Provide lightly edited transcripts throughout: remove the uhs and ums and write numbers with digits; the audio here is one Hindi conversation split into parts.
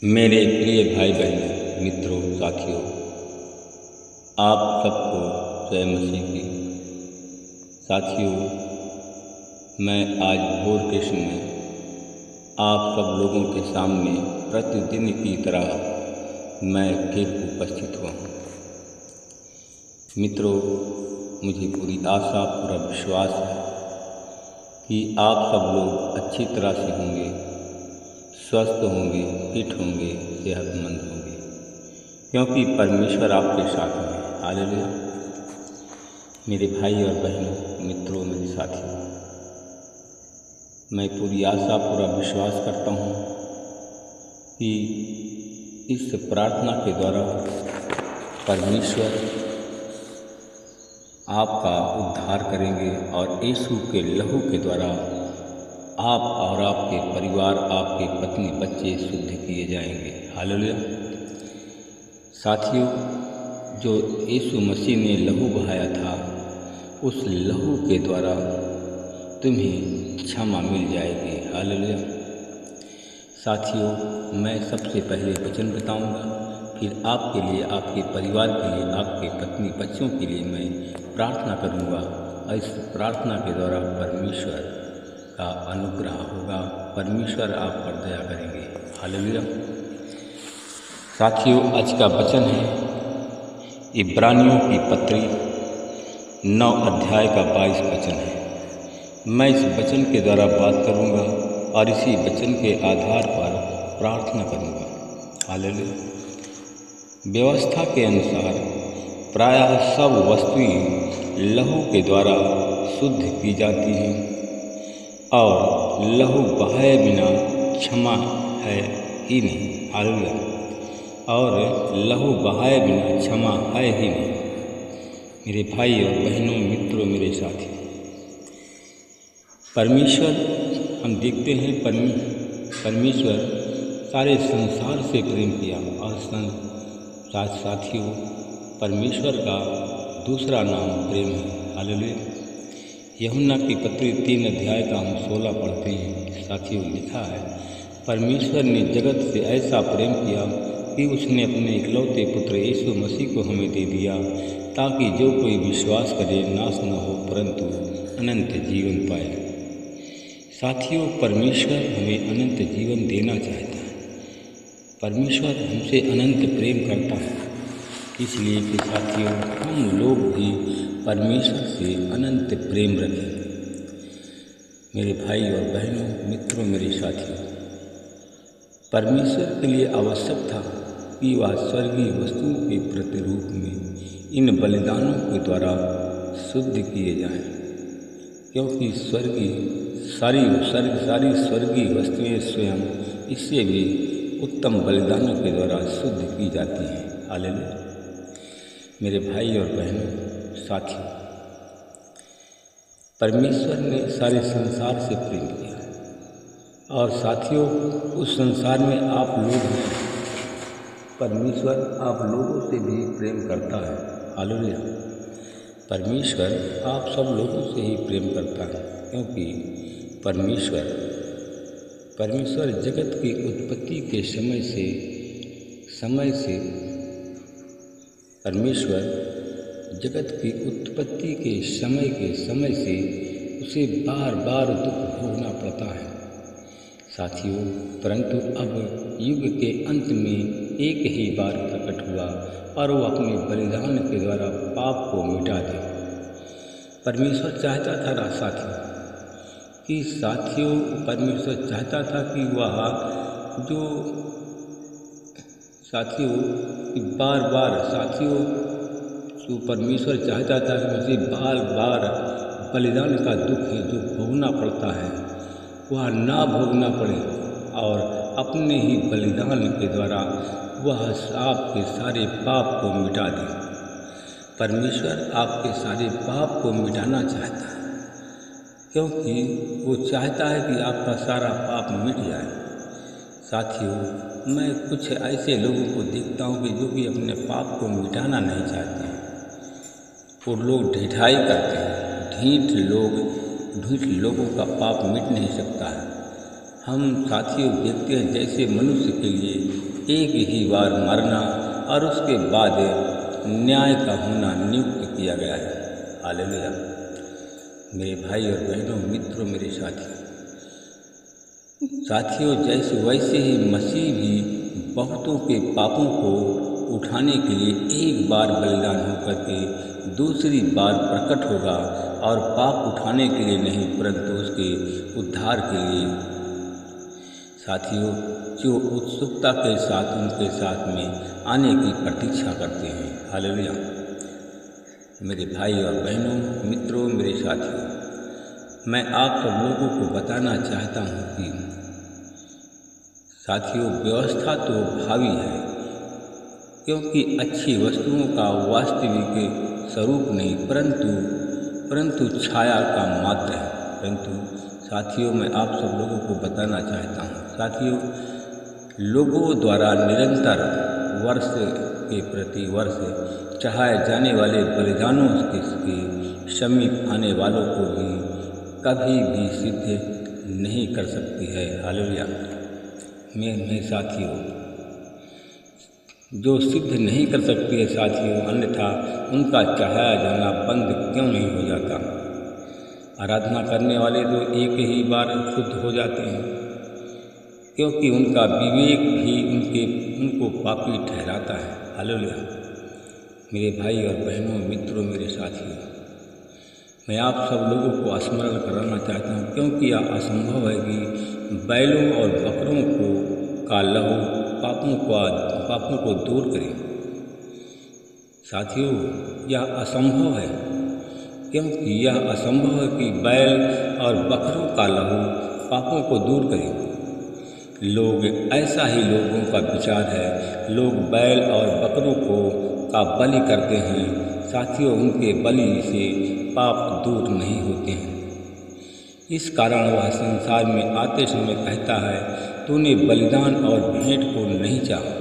मेरे प्रिय भाई बहनों, मित्रों, साथियों, आप सबको जय मसीह की। साथियों, मैं आज भोर के समय आप सब लोगों के सामने प्रतिदिन की तरह मैं फिर उपस्थित हुआ हूँ। मित्रों, मुझे पूरी आशा, पूरा विश्वास है कि आप सब लोग अच्छी तरह से होंगे, स्वस्थ होंगे, फिट होंगे, सेहतमंद होंगे, क्योंकि परमेश्वर आपके साथ में है। हालेलुया। मेरे भाई और बहनों, मित्रों, मेरे साथियों, मैं पूरी आशा, पूरा विश्वास करता हूँ कि इस प्रार्थना के द्वारा परमेश्वर आपका उद्धार करेंगे और यीशु के लहू के द्वारा आप और आपके परिवार, आपके पत्नी, बच्चे शुद्ध किए जाएंगे। हालेलुया। साथियों, जो यीशु मसीह ने लहू बहाया था, उस लहू के द्वारा तुम्हें क्षमा मिल जाएगी। हालेलुया। साथियों, मैं सबसे पहले वचन बताऊंगा, फिर आपके लिए, आपके परिवार के लिए, आपके पत्नी, बच्चों के लिए मैं प्रार्थना करूंगा और इस प्रार्थना के द्वारा परमेश्वर का अनुग्रह होगा, परमेश्वर आप पर दया करेंगे। हालेलुया। साथियों, आज का वचन है इब्रानियों की पत्री 9 अध्याय का 22 वचन है। मैं इस वचन के द्वारा बात करूंगा और इसी वचन के आधार पर प्रार्थना करूंगा। हालेलुया। व्यवस्था के अनुसार प्रायः सब वस्तुएं लहू के द्वारा शुद्ध की जाती हैं और लहू बहाए बिना क्षमा है ही नहीं। हालेलुया। और लहू बहाए बिना क्षमा है ही नहीं। मेरे भाई और बहनों, मित्रों, मेरे साथी, परमेश्वर, हम देखते हैं परमेश्वर सारे संसार से प्रेम किया और साथियों, परमेश्वर का दूसरा नाम प्रेम है। हालेलुया। यूहन्ना की पत्री 3 अध्याय का हम 16 पढ़ते हैं। साथियों, लिखा है, परमेश्वर ने जगत से ऐसा प्रेम किया कि उसने अपने इकलौते पुत्र यीशु मसीह को हमें दे दिया, ताकि जो कोई विश्वास करे नाश न हो परंतु अनंत जीवन पाए। साथियों, परमेश्वर हमें अनंत जीवन देना चाहता है। परमेश्वर हमसे अनंत प्रेम करता है, इसलिए कि साथियों, हम लोग भी परमेश्वर से अनंत प्रेम रखें। मेरे भाई और बहनों, मित्रों, मेरे साथियों, परमेश्वर के लिए आवश्यक था कि वह स्वर्गीय वस्तुओं के प्रतिरूप में इन बलिदानों के द्वारा शुद्ध किए जाएं, क्योंकि सारी स्वर्गीय वस्तुएं स्वयं इससे भी उत्तम बलिदानों के द्वारा शुद्ध की जाती हैं। हालेलुया। मेरे भाई और बहनों, साथियों, परमेश्वर ने सारे संसार से प्रेम किया और साथियों, उस संसार में आप लोग हैं। परमेश्वर आप लोगों से भी प्रेम करता है। हालेलुया। परमेश्वर आप सब लोगों से ही प्रेम करता है, क्योंकि परमेश्वर जगत की उत्पत्ति के समय से परमेश्वर जगत की उत्पत्ति के समय से उसे बार बार दुख भोगना पड़ता है। साथियों, परंतु अब युग के अंत में एक ही बार प्रकट हुआ और वो अपने बलिदान के द्वारा पाप को मिटा दे। परमेश्वर चाहता था परमेश्वर चाहता था कि वह परमेश्वर चाहता था कि मुझे बार बार बलिदान का दुख है जो भोगना पड़ता है, वह ना भोगना पड़े और अपने ही बलिदान के द्वारा वह आपके सारे पाप को मिटा दे। परमेश्वर आपके सारे पाप को मिटाना चाहता है, क्योंकि वो चाहता है कि आपका सारा पाप मिट जाए। साथियों, मैं कुछ ऐसे लोगों को देखता हूँ कि अपने पाप को मिटाना नहीं चाहते हैं। वो लोग ढिठाई करते हैं। ढीठ लोगों का पाप मिट नहीं सकता है। हम साथियों देखते हैं जैसे मनुष्य के लिए एक ही बार मरना और उसके बाद न्याय का होना नियुक्त किया गया है। हालेलुया। मेरे भाई और बहनों, मित्रों, मेरे साथियों जैसे वैसे ही मसीह भी बहुतों के पापों को उठाने के लिए एक बार बलिदान होकर के दूसरी बार प्रकट होगा, और पाप उठाने के लिए नहीं परंतु उसके उद्धार के लिए। साथियों, जो उत्सुकता के साथ उनके साथ में आने की प्रतीक्षा करते हैं। हालेलुया। मेरे भाई और बहनों, मित्रों, मेरे साथियों, मैं आप सब लोगों को बताना चाहता हूँ कि साथियों व्यवस्था तो भावी है, क्योंकि अच्छी वस्तुओं का वास्तविक स्वरूप नहीं परंतु छाया का मात्र है। परंतु साथियों, मैं आप सब लोगों को बताना चाहता हूँ साथियों, लोगों द्वारा निरंतर वर्ष के प्रति वर्ष चढ़ाए जाने वाले बलिदानों के समीप आने वालों को भी कभी भी सिद्ध नहीं कर सकती है। हालेलुया। मेरे साथियों, जो सिद्ध नहीं कर सकती है साथियों, अन्यथा उनका चढ़ाया जाना बंद क्यों नहीं हो जाता। आराधना करने वाले तो एक ही बार शुद्ध हो जाते हैं, क्योंकि उनका विवेक भी उनको पापी ठहराता है। हालेलुया। मेरे भाई और बहनों, मित्रों, मेरे साथियों, मैं आप सब लोगों को स्मरण कराना चाहता हूँ, क्योंकि यह असंभव है कि बैलों और बकरों का लहू पापों को दूर करे। साथियों, यह असंभव है, क्योंकि यह असंभव है कि बैल और बकरों का लहू पापों को दूर करे। ऐसा ही लोगों का विचार है। लोग बैल और बकरों का बलि करते हैं। साथियों, उनके बलि से पाप दूर नहीं होते हैं। इस कारण वह संसार में आते समय कहता है, तूने बलिदान और भेंट को नहीं चाहा,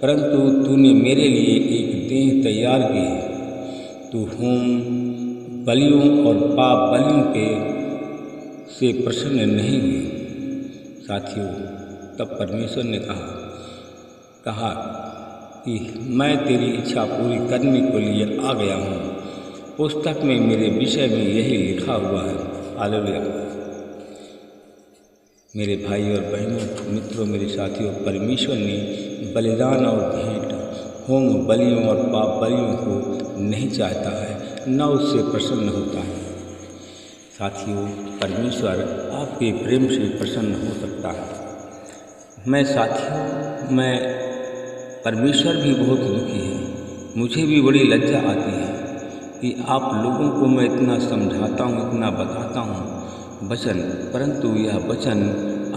परंतु तूने मेरे लिए एक देह तैयार की है। तू होम बलियों और पाप बलियों से प्रसन्न नहीं हुई। साथियों, तब परमेश्वर ने कहा कि मैं तेरी इच्छा पूरी करने के लिए आ गया हूँ। पुस्तक में मेरे विषय में यही लिखा हुआ है। हालेलुया। मेरे भाई और बहनों, मित्रों, मेरे साथियों, परमेश्वर ने बलिदान और भेंट, होम बलियों और पाप बलियों को नहीं चाहता है, न उससे प्रसन्न होता है। साथियों, परमेश्वर आपके प्रेम से प्रसन्न हो सकता है। मैं परमेश्वर भी बहुत दुखी है। मुझे भी बड़ी लज्जा आती है कि आप लोगों को मैं इतना समझाता हूँ, इतना बताता हूँ वचन, परंतु यह वचन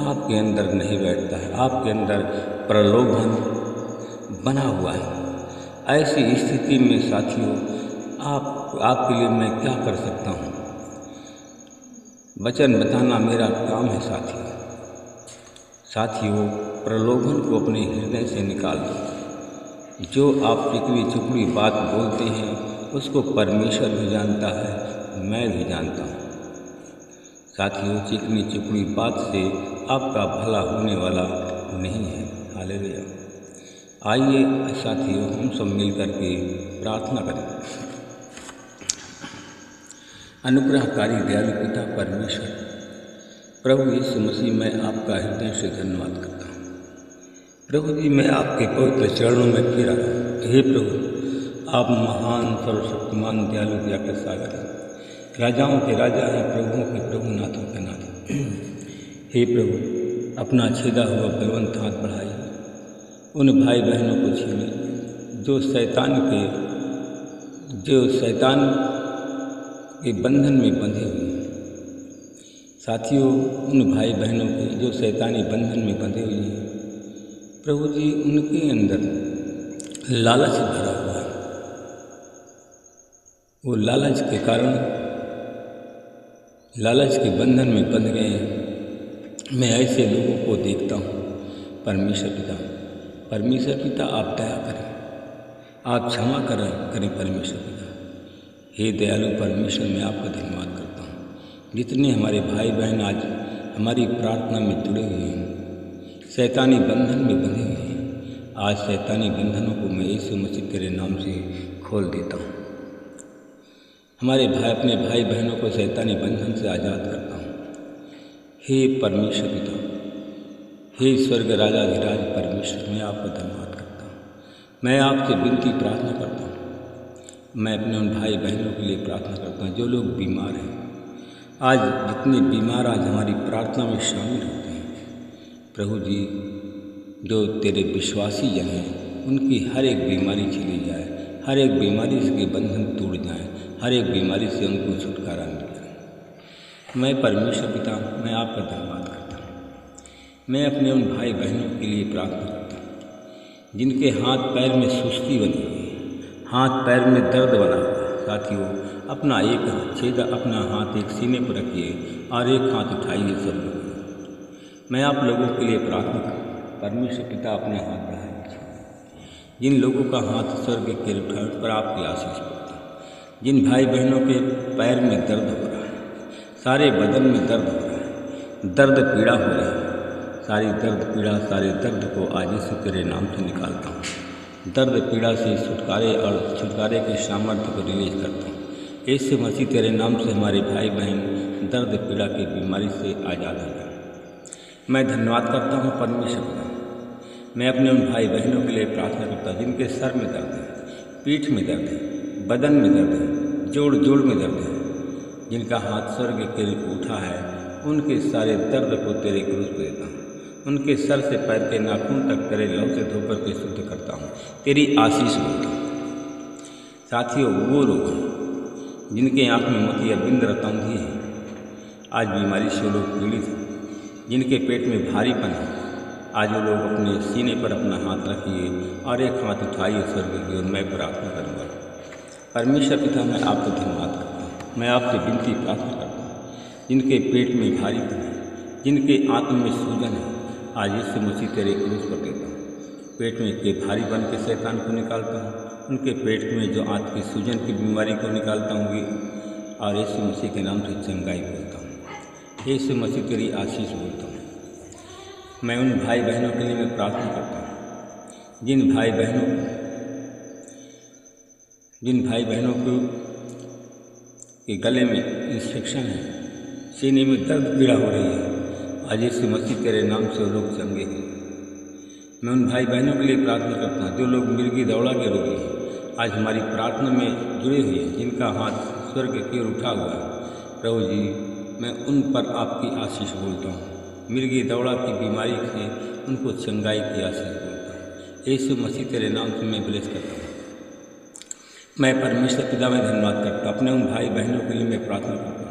आपके अंदर नहीं बैठता है। आपके अंदर प्रलोभन बना हुआ है। ऐसी स्थिति में साथियों, आपके लिए मैं क्या कर सकता हूँ? वचन बताना मेरा काम है। साथियों, प्रलोभन को अपने हृदय से निकाल दो। जो आप चिकनी चुपड़ी बात बोलते हैं उसको परमेश्वर भी जानता है, मैं भी जानता हूँ। साथियों, चिकनी चुपड़ी बात से आपका भला होने वाला नहीं है। हालेलुया। आइए साथियों, हम सब मिलकर के प्रार्थना करें। अनुग्रहकारी दयालु पिता परमेश्वर, प्रभु यीशु मसीह, मैं आपका हृदय से धन्यवाद करता हूँ। प्रभु जी, मैं आपके पवित्र चरणों में फिर आया हूँ। हे प्रभु, आप महान, सर्वशक्तिमान, दयालु, दया के सागर हैं, राजाओं के राजा हैं, प्रभुओं के प्रभु, नाथों के नाथ। हे प्रभु, अपना छेदा हुआ बलवंत हाथ बढ़ाइए, उन भाई बहनों को छीनिए जो शैतान के बंधन में बंधे हुए हैं। साथियों, उन भाई बहनों के जो शैतानी बंधन में बंधे हुए हैं, प्रभु जी, उनके अंदर लालच भरा हुआ है। वो लालच के कारण लालच के बंधन में बंध गए हैं। मैं ऐसे लोगों को देखता हूँ। परमेश्वर पिता, आप दया करें, आप क्षमा करें परमेश्वर पिता। हे दयालु परमेश्वर, मैं आपका धन्यवाद करता हूँ। जितने हमारे भाई बहन आज हमारी प्रार्थना में जुड़े हुए हैं, शैतानी बंधन में बंधे हुए हैं। आज शैतानी बंधनों को मैं यीशु मसीह तेरे नाम से खोल देता हूँ। हमारे अपने भाई बहनों को शैतानी बंधन से आज़ाद करता हूँ। हे परमेश्वर पिता, हे स्वर्ग राजाधिराज परमेश्वर, मैं आपका धन्यवाद करता हूँ। मैं आपसे विनती प्रार्थना करता हूँ। मैं अपने उन भाई बहनों के लिए प्रार्थना करता हूँ जो लोग बीमार हैं। आज जितने बीमार आज हमारी प्रार्थना में शामिल होते हैं, प्रभु जी, जो तेरे विश्वासी जन हैं उनकी हर एक बीमारी चली जाए, हर एक बीमारी के बंधन टूट जाए, हर एक बीमारी से उनको छुटकारा मिल जाए। मैं परमेश्वर पिता, मैं आपका धन्यवाद करता हूँ। मैं अपने उन भाई बहनों के लिए प्रार्थना करता हूँ जिनके हाथ पैर में सुस्ती बनी हुई है, हाथ पैर में दर्द बना हुआ है। साथियों, अपना अपना हाथ एक सीने पर रखिए और एक हाथ उठाइए सब लोग। मैं आप लोगों के लिए प्रार्थना करता, परमेश्वर पिता अपने हाथ बढ़ाइए। जिन लोगों का हाथ स्वर्ग के उठाने पर आपकी आशीष पड़ता है, जिन भाई बहनों के पैर में दर्द हो रहा है, सारे बदन में दर्द हो रहा है, दर्द पीड़ा हो रही है, सारी दर्द पीड़ा सारे दर्द को आज यीशु तेरे नाम से निकालता हूँ। दर्द पीड़ा से छुटकारे के सामर्थ्य को रिलीज करता हूँ। यीशु मसीह तेरे नाम से हमारे भाई बहन दर्द पीड़ा की बीमारी से आज़ाद हो जाए। मैं धन्यवाद करता हूँ परमेश्वर का। मैं अपने उन भाई बहनों के लिए प्रार्थना करता हूँ जिनके सर में दर्द है, पीठ में दर्द है, बदन में दर्द है, जोड़ में दर्द है, जिनका हाथ स्वर्ग के उठा है, उनके सारे दर्द को तेरे क्रूस पर देता हूँ। उनके सर से पैर के नाखून तक तेरे लहू से धोकर के शुद्ध करता हूँ, तेरी आशीष बोलता हूँ। साथियों, वो लोग जिनके आँख में मोतियाबिंद रतौंधी है, आज बीमारी से लोग पीड़ित हैं, जिनके पेट में भारीपन है, आज वो लोग अपने सीने पर अपना हाथ रखिए और एक हाथ उठाइए स्वर्ग की ओर। मैं प्रार्थना करूँगा। परमेश्वर पिता, मैं आपको धन्यवाद करता हूँ। मैं आपसे विनती प्रार्थना करता हूँ जिनके पेट में भारीपन है, जिनके आत्म में सूजन है, आज यीशु मसीह तेरे क्रूस पर देता हूँ। पेट में के भारीपन के शैतान को निकालता हूँ, उनके पेट में जो आत्म की सूजन की बीमारी को निकालता हूँ और यीशु मसीह के नाम से चंगाई बोलता हूँ। यीशु मसीह तेरी आशीष बोलता हूँ। मैं उन भाई बहनों के लिए मैं प्रार्थना करता हूँ जिन भाई बहनों को के गले में इन्फेक्शन है, सीने में दर्द पीड़ा हो रही है, आज यीशु मसीह तेरे नाम से वो लोग चंगे हैं। मैं उन भाई बहनों के लिए प्रार्थना करता हूँ जो लोग मिर्गी दौड़ा के रोगी हैं, आज हमारी प्रार्थना में जुड़े हुए हैं, जिनका हाथ स्वर्ग की ओर उठा हुआ है। प्रभु जी, मैं उन पर आपकी आशीष बोलता हूँ। मिर्गी दौड़ा की बीमारी से उनको चंगाई की आशीष बोलता हूँ। यीशु मसीह तेरे नाम से मैं ब्लेस करता हूँ। मैं परमेश्वर पिता में धन्यवाद करता हूँ। अपने उन भाई बहनों के लिए मैं प्रार्थना करता हूँ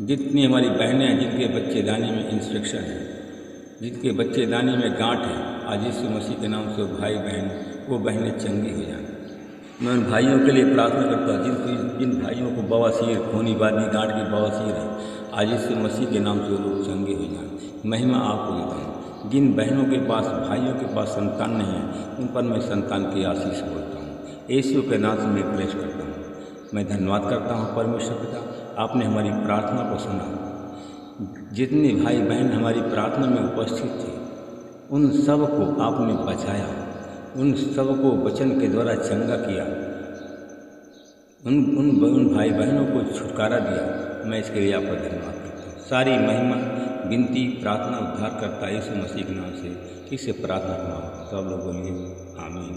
जितनी हमारी बहनें हैं जिनके बच्चे दाने में इंस्ट्रक्शन है, जिनके बच्चे दाने में गांठ है, आज यीशु मसीह के नाम से भाई बहन वो बहनें चंगी हो जाएं। मैं उन भाइयों के लिए प्रार्थना करता हूँ जिन भाइयों को बवासीर, खूनी बादी गांठ की बवासीर है, आज यीशु मसीह के नाम से वो लोग चंगे हो जाएं। महिमा आपको देता हूँ। जिन बहनों के पास, भाइयों के पास संतान नहीं है, उन पर मैं संतान की आशीष बोलता हूँ। यीशु के नाम से मैं ब्लेस करता हूँ। मैं धन्यवाद करता हूँ परमेश्वर पिता, आपने हमारी प्रार्थना को सुना। जितने भाई बहन हमारी प्रार्थना में उपस्थित थे, उन सब को आपने बचाया, उन सब को वचन के द्वारा चंगा किया, उन भाई बहनों को छुटकारा दिया। मैं इसके लिए आपका धन्यवाद करता हूँ। सारी महिमा, विनती, प्रार्थना, उद्धार करता यीशु मसीह के नाम से इसे प्रार्थना करना सब लोग बोलिए आमीन।